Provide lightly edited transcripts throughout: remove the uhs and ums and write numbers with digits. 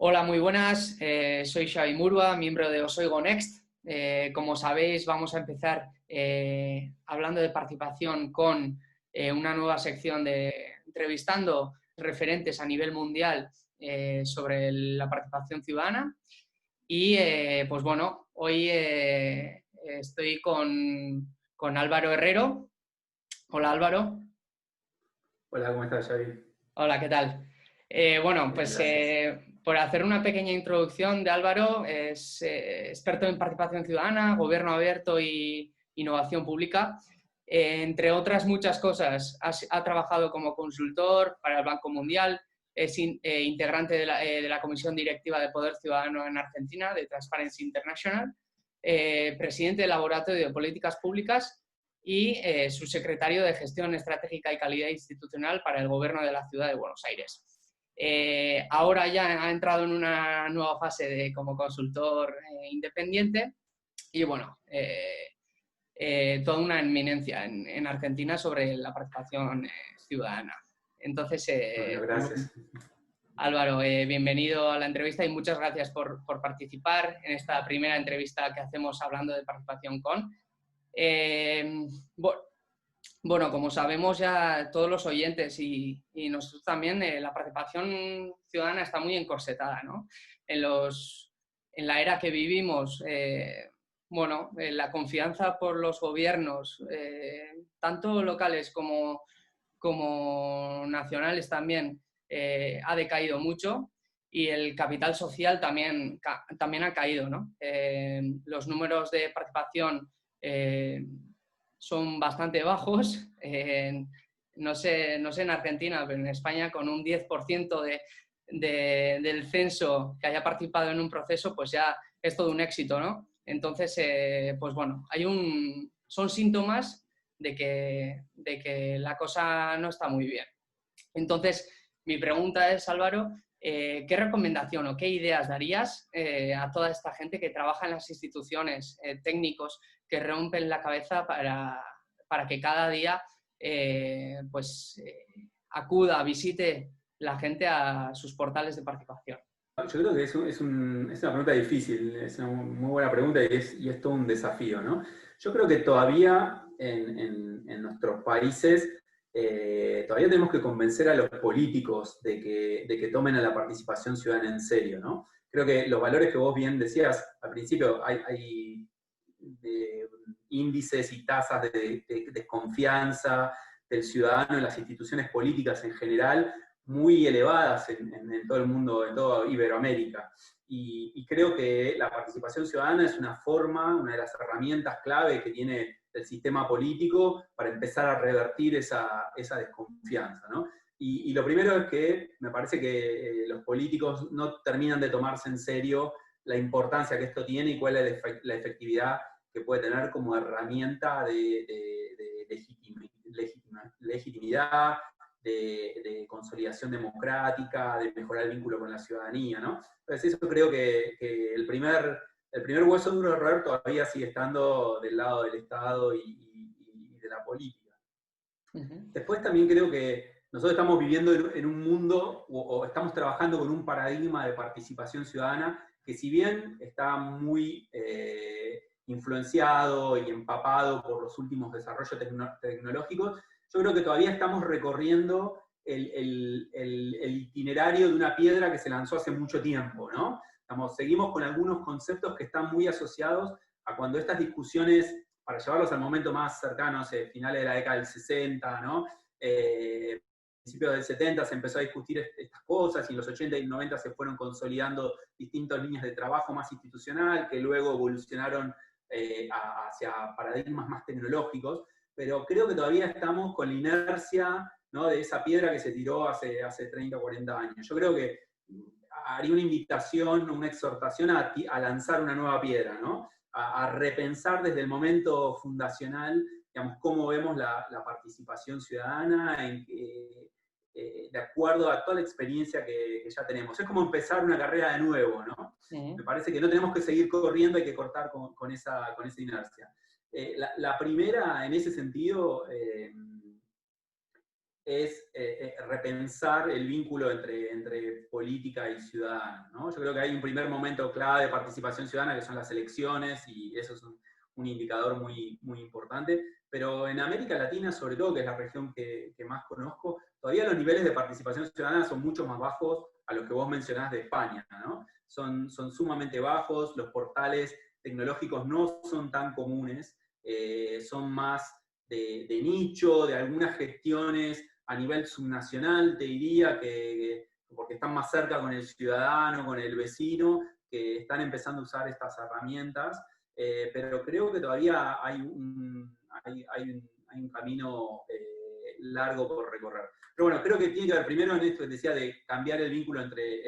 Hola, muy buenas. Soy Xavi Murua, miembro de Osoigo Next. Como sabéis, vamos a empezar hablando de participación con una nueva sección de entrevistando referentes a nivel mundial sobre la participación ciudadana. Y pues bueno, hoy estoy con Álvaro Herrero. Hola, Álvaro. Hola, ¿cómo estás, Xavi? Hola, ¿qué tal? Bueno, Bien, pues gracias. por hacer una pequeña introducción de Álvaro, es experto en participación ciudadana, gobierno abierto y innovación pública. Entre otras muchas cosas, ha trabajado como consultor para el Banco Mundial, es integrante de la Comisión Directiva de Poder Ciudadano en Argentina, de Transparency International, presidente del Laboratorio de Políticas Públicas y subsecretario de Gestión Estratégica y Calidad Institucional para el Gobierno de la Ciudad de Buenos Aires. Ahora ya ha entrado en una nueva fase como consultor independiente y bueno, toda una eminencia en Argentina sobre la participación ciudadana. Entonces, Bueno, pues bueno, gracias. Álvaro, bienvenido a la entrevista y muchas gracias por participar en esta primera entrevista que hacemos hablando de participación con. Eh, bueno, como sabemos ya todos los oyentes y nosotros también, la participación ciudadana está muy encorsetada, ¿no? En la era que vivimos, la confianza por los gobiernos, tanto locales como nacionales también, ha decaído mucho y el capital social también ha caído, ¿no? Los números de participación son bastante bajos. No sé en Argentina, pero en España con un 10% del censo que haya participado en un proceso, pues ya es todo un éxito, ¿no? Entonces, pues bueno, son síntomas de que la cosa no está muy bien. Entonces, mi pregunta es, Álvaro, ¿qué recomendación o qué ideas darías a toda esta gente que trabaja en las instituciones, técnicos, que rompen la cabeza para que cada día acuda, visite la gente a sus portales de participación? Yo creo que es una pregunta difícil, es una muy buena pregunta y es todo un desafío, ¿no? Yo creo que todavía en nuestros países todavía tenemos que convencer a los políticos de que tomen a la participación ciudadana en serio, ¿no? Creo que los valores que vos bien decías al principio, hay índices y tasas de desconfianza del ciudadano en las instituciones políticas en general muy elevadas en todo el mundo, en toda Iberoamérica. Y creo que la participación ciudadana es una forma, una de las herramientas clave que tiene el sistema político para empezar a revertir esa desconfianza, ¿no? Y lo primero es que me parece que los políticos no terminan de tomarse en serio la importancia que esto tiene y cuál es la efectividad que puede tener como herramienta de legitimidad, de consolidación democrática, de mejorar el vínculo con la ciudadanía, ¿no? Entonces eso creo que el primer hueso duro de roer todavía sigue estando del lado del Estado y de la política. Uh-huh. Después también creo que nosotros estamos viviendo en un mundo o estamos trabajando con un paradigma de participación ciudadana que si bien está muy influenciado y empapado por los últimos desarrollos tecnológicos, yo creo que todavía estamos recorriendo el itinerario de una piedra que se lanzó hace mucho tiempo, ¿no? Seguimos con algunos conceptos que están muy asociados a cuando estas discusiones, para llevarlos al momento más cercano, finales de la década del 60, ¿no? Principios del 70 se empezó a discutir estas cosas y en los 80 y 90 se fueron consolidando distintas líneas de trabajo más institucional que luego evolucionaron hacia paradigmas más tecnológicos, pero creo que todavía estamos con la inercia, ¿no?, de esa piedra que se tiró hace 30 o 40 años. Yo creo que haría una invitación, una exhortación a lanzar una nueva piedra, ¿no? A repensar desde el momento fundacional, digamos, cómo vemos la participación ciudadana, de acuerdo a toda la experiencia que ya tenemos. Es como empezar una carrera de nuevo, ¿no? Uh-huh. Me parece que no tenemos que seguir corriendo, hay que cortar con esa inercia. La primera, en ese sentido, es repensar el vínculo entre política y ciudadano, ¿no? Yo creo que hay un primer momento clave de participación ciudadana que son las elecciones, y eso es un indicador muy, muy importante, pero en América Latina, sobre todo, que es la región que más conozco, todavía los niveles de participación ciudadana son mucho más bajos a los que vos mencionás de España, ¿no? Son sumamente bajos, los portales tecnológicos no son tan comunes, son más de nicho, de algunas gestiones a nivel subnacional, te diría, porque están más cerca con el ciudadano, con el vecino, que están empezando a usar estas herramientas, pero creo que todavía hay un camino largo por recorrer. Pero bueno, creo que tiene que ver primero en esto que decía de cambiar el vínculo entre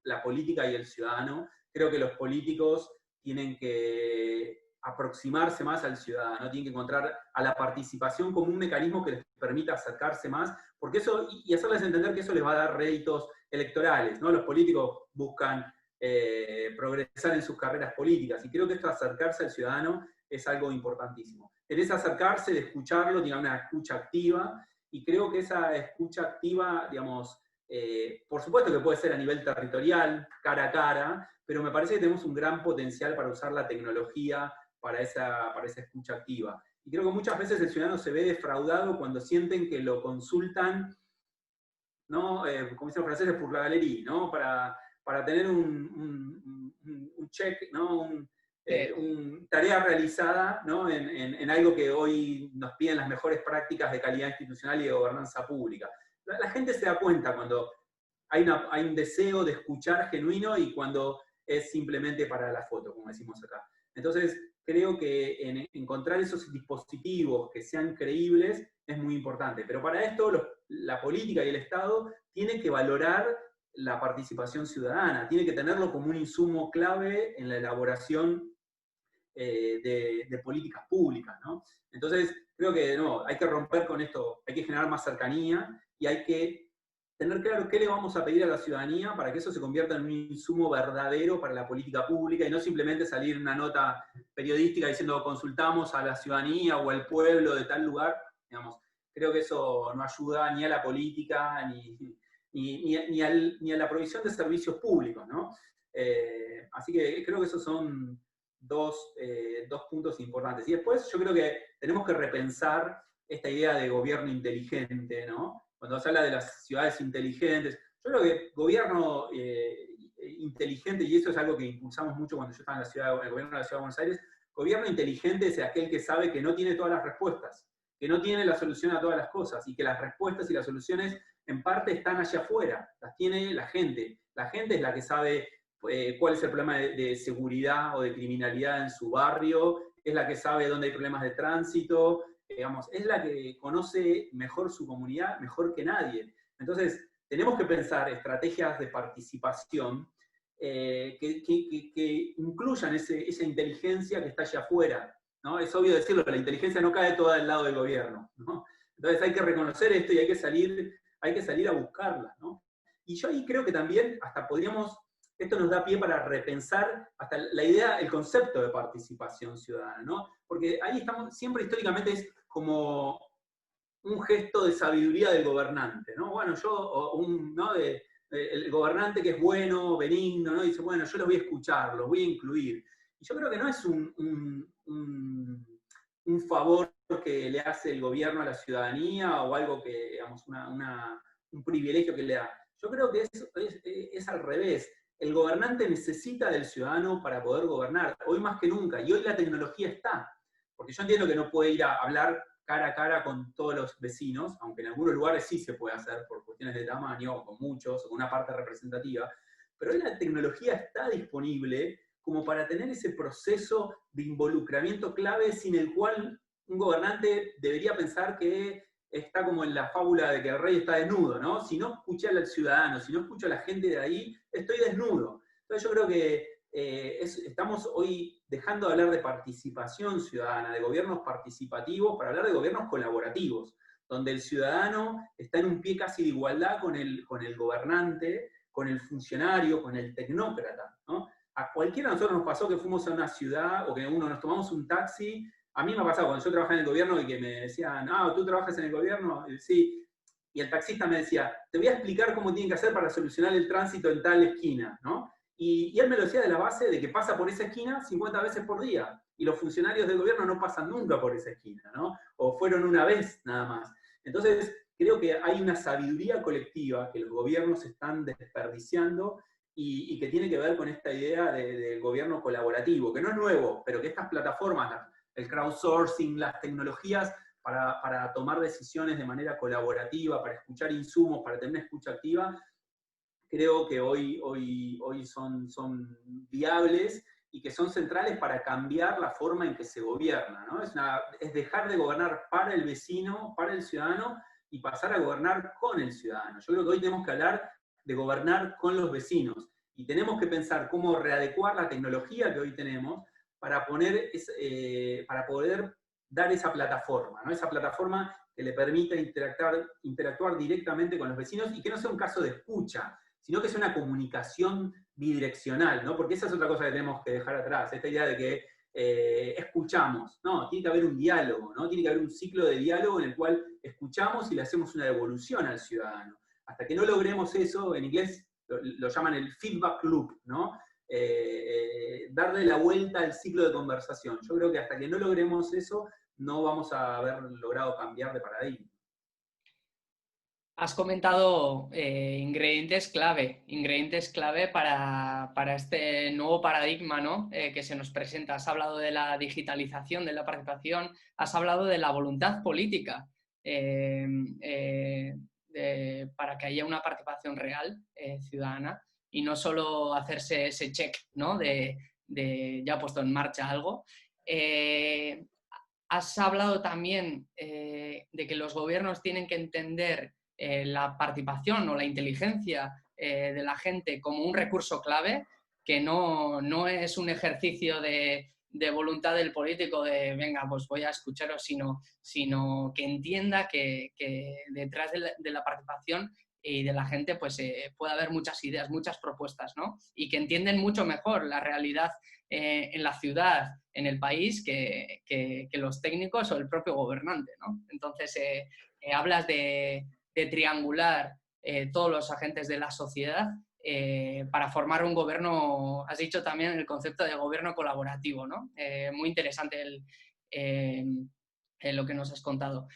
la política y el ciudadano. Creo que los políticos tienen que aproximarse más al ciudadano, tienen que encontrar a la participación como un mecanismo que les permita acercarse más, porque eso, y hacerles entender que eso les va a dar réditos electorales, ¿no? Los políticos buscan progresar en sus carreras políticas, y creo que esto, acercarse al ciudadano, es algo importantísimo. En ese acercarse, de escucharlo, tiene una escucha activa, y creo que esa escucha activa, digamos, por supuesto que puede ser a nivel territorial, cara a cara, pero me parece que tenemos un gran potencial para usar la tecnología para esa escucha activa. Y creo que muchas veces el ciudadano se ve defraudado cuando sienten que lo consultan, ¿no? Como dicen los franceses, pour la galerie, ¿no? Para tener un check, ¿no? Una tarea realizada, ¿no? en algo que hoy nos piden las mejores prácticas de calidad institucional y de gobernanza pública. La gente se da cuenta cuando hay un deseo de escuchar genuino y cuando es simplemente para la foto, como decimos acá. Entonces, creo que encontrar esos dispositivos que sean creíbles es muy importante. Pero para esto, la política y el Estado tienen que valorar la participación ciudadana, tiene que tenerlo como un insumo clave en la elaboración de políticas públicas, ¿no? Entonces, creo que no, hay que romper con esto, hay que generar más cercanía y hay que tener claro qué le vamos a pedir a la ciudadanía para que eso se convierta en un insumo verdadero para la política pública y no simplemente salir una nota periodística diciendo consultamos a la ciudadanía o al pueblo de tal lugar, digamos. Creo que eso no ayuda ni a la política ni a la provisión de servicios públicos, ¿no? Así que creo que esos son dos puntos importantes. Y después yo creo que tenemos que repensar esta idea de gobierno inteligente, ¿no? Cuando se habla de las ciudades inteligentes, yo creo que gobierno inteligente, y eso es algo que impulsamos mucho cuando yo estaba en el gobierno de la Ciudad de Buenos Aires, gobierno inteligente es aquel que sabe que no tiene todas las respuestas, que no tiene la solución a todas las cosas, y que las respuestas y las soluciones en parte están allá afuera, las tiene la gente. La gente es la que sabe cuál es el problema de seguridad o de criminalidad en su barrio, es la que sabe dónde hay problemas de tránsito, digamos, es la que conoce mejor su comunidad, mejor que nadie. Entonces, tenemos que pensar estrategias de participación que incluyan esa inteligencia que está allá afuera, ¿no? Es obvio decirlo, la inteligencia no cae toda del lado del gobierno, ¿no? Entonces hay que reconocer esto y hay que salir a buscarla, ¿no? Y yo ahí creo que también hasta esto nos da pie para repensar hasta la idea, el concepto de participación ciudadana, ¿no? Porque ahí estamos, siempre históricamente es como un gesto de sabiduría del gobernante, ¿no? Bueno, ¿no? El gobernante que es bueno, benigno, ¿no? Dice, bueno, yo los voy a escuchar, los voy a incluir. Y yo creo que no es un favor que le hace el gobierno a la ciudadanía o algo que, digamos, un privilegio que le da. Yo creo que es al revés. El gobernante necesita del ciudadano para poder gobernar, hoy más que nunca, y hoy la tecnología está. Porque yo entiendo que no puede ir a hablar cara a cara con todos los vecinos, aunque en algunos lugares sí se puede hacer por cuestiones de tamaño, o con muchos, o con una parte representativa, pero hoy la tecnología está disponible como para tener ese proceso de involucramiento clave sin el cual un gobernante debería pensar que está como en la fábula de que el rey está desnudo, ¿no? Si no escucho al ciudadano, si no escucho a la gente de ahí, estoy desnudo. Entonces yo creo que estamos hoy dejando de hablar de participación ciudadana, de gobiernos participativos, para hablar de gobiernos colaborativos, donde el ciudadano está en un pie casi de igualdad con el gobernante, con el funcionario, con el tecnócrata, ¿no? A cualquiera de nosotros nos pasó que fuimos a una ciudad o que nos tomamos un taxi. A mí me ha pasado cuando yo trabajaba en el gobierno y que me decían, ¿tú trabajas en el gobierno? Sí. y el taxista me decía, te voy a explicar cómo tienen que hacer para solucionar el tránsito en tal esquina, ¿no? Y él me lo decía de la base de que pasa por esa esquina 50 veces por día, y los funcionarios del gobierno no pasan nunca por esa esquina, ¿no? O fueron una vez nada más. Entonces, creo que hay una sabiduría colectiva que los gobiernos están desperdiciando y que tiene que ver con esta idea del gobierno colaborativo, que no es nuevo, pero que estas plataformas, el crowdsourcing, las tecnologías para tomar decisiones de manera colaborativa, para escuchar insumos, para tener una escucha activa, creo que hoy son viables y que son centrales para cambiar la forma en que se gobierna, ¿no? Es dejar de gobernar para el vecino, para el ciudadano, y pasar a gobernar con el ciudadano. Yo creo que hoy tenemos que hablar de gobernar con los vecinos, y tenemos que pensar cómo readecuar la tecnología que hoy tenemos para poder dar esa plataforma, ¿no? Esa plataforma que le permita interactuar directamente con los vecinos, y que no sea un caso de escucha, sino que sea una comunicación bidireccional, ¿no? Porque esa es otra cosa que tenemos que dejar atrás, esta idea de que escuchamos. No, tiene que haber un diálogo, ¿no? Tiene que haber un ciclo de diálogo en el cual escuchamos y le hacemos una devolución al ciudadano. Hasta que no logremos eso, en inglés lo llaman el feedback loop, ¿no? Darle la vuelta al ciclo de conversación. Yo creo que hasta que no logremos eso, no vamos a haber logrado cambiar de paradigma. Has comentado ingredientes clave para este nuevo paradigma, ¿no? Que se nos presenta. Has hablado de la digitalización, de la participación, has hablado de la voluntad política para que haya una participación real, ciudadana, y no solo hacerse ese check, ¿no? de ya puesto en marcha algo. Has hablado también de que los gobiernos tienen que entender la participación o la inteligencia de la gente como un recurso clave, que no es un ejercicio de voluntad del político de venga, pues voy a escucharos, sino que entienda que detrás de la participación y de la gente pues puede haber muchas ideas, muchas propuestas, ¿no? Y que entienden mucho mejor la realidad en la ciudad, en el país, que los técnicos o el propio gobernante, ¿no? Entonces, hablas de triangular todos los agentes de la sociedad para formar un gobierno. Has dicho también el concepto de gobierno colaborativo, ¿no? Muy interesante lo que nos has contado.